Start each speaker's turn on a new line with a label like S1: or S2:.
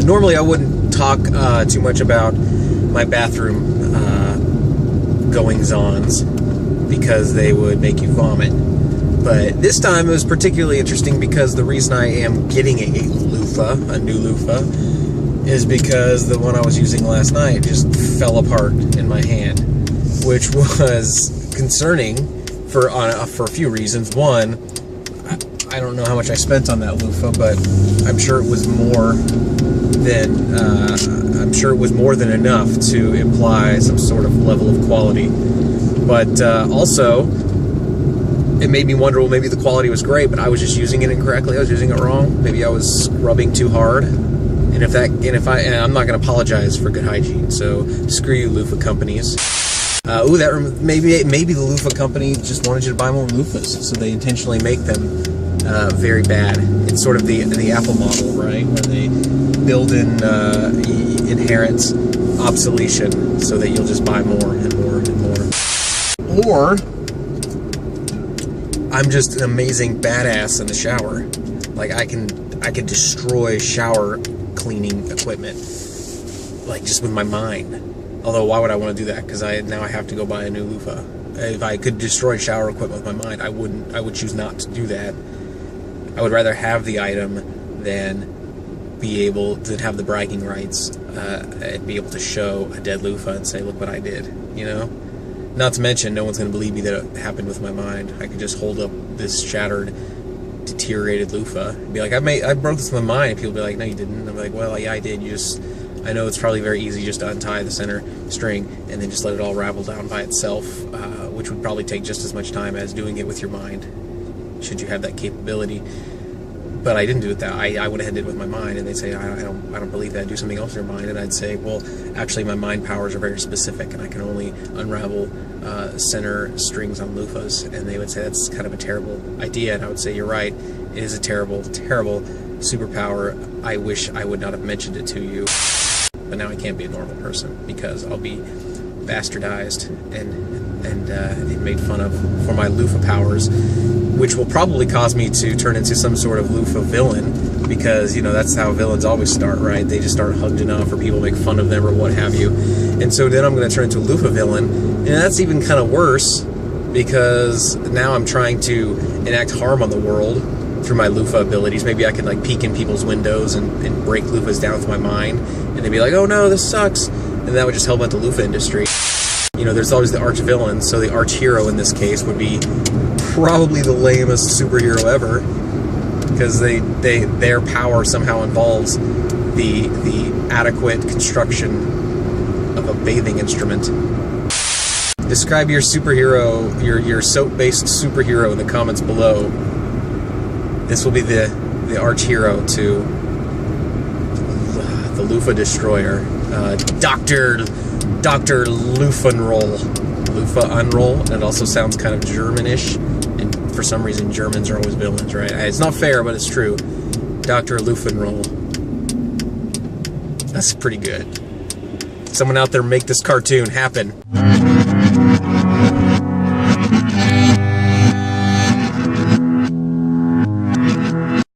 S1: Normally I wouldn't talk too much about my bathroom goings-ons because they would make you vomit. But this time it was particularly interesting because the reason I am getting a new loofah, is because the one I was using last night just fell apart in my hand, which was concerning for a few reasons. One, I don't know how much I spent on that loofah, but I'm sure it was more than enough to imply some sort of level of quality. But also, it made me wonder, well, maybe the quality was great, but I was just using it incorrectly. I was using it wrong. Maybe I was scrubbing too hard. And I'm not going to apologize for good hygiene. So screw you, loofah companies. Maybe the loofah company just wanted you to buy more loofahs, so they intentionally make them very bad. It's sort of the Apple model, right, where they build in inherent obsolescence so that you'll just buy more and more and more. Or I'm just an amazing badass in the shower. Like I can destroy shower cleaning equipment, like just with my mind. Although why would I want to do that? Because now I have to go buy a new loofah. If I could destroy shower equipment with my mind, I would choose not to do that. I would rather have the item than be able to have the bragging rights and be able to show a dead loofah and say, look what I did, you know? Not to mention, no one's going to believe me that it happened with my mind. I could just hold up this shattered, deteriorated loofah and be like, I broke this with my mind. People will be like, no, you didn't. And I'm like, well, yeah, I did. I know it's probably very easy just to untie the center string and then just let it all ravel down by itself, which would probably take just as much time as doing it with your mind, should you have that capability. But I didn't do it I went ahead and did it with my mind, and they'd say, I don't believe that, do something else with your mind. And I'd say, well, actually my mind powers are very specific, and I can only unravel center strings on loofahs. And they would say, that's kind of a terrible idea. And I would say, you're right, it is a terrible, terrible superpower. I wish I would not have mentioned it to you. But now I can't be a normal person, because I'll be bastardized and made fun of for my loofah powers, which will probably cause me to turn into some sort of loofah villain, because, you know, that's how villains always start, right? They just start hugged enough, or people make fun of them, or what have you. And so then I'm going to turn into a loofah villain, and that's even kind of worse, because now I'm trying to enact harm on the world through my loofah abilities. Maybe I can like peek in people's windows and break loofahs down with my mind, and they'd be like, oh no, this sucks, and that would just help out the loofah industry. You know, there's always the arch villain, so the arch hero in this case would be probably the lamest superhero ever, because their power somehow involves the adequate construction of a bathing instrument. Describe your superhero, your soap-based superhero in the comments below. This will be the arch hero to the loofah destroyer, Dr. Loofunroll. Loofah unroll, and it also sounds kind of Germanish, and for some reason Germans are always villains, right? It's not fair, but it's true. Dr. Loofunroll. That's pretty good. Someone out there make this cartoon happen.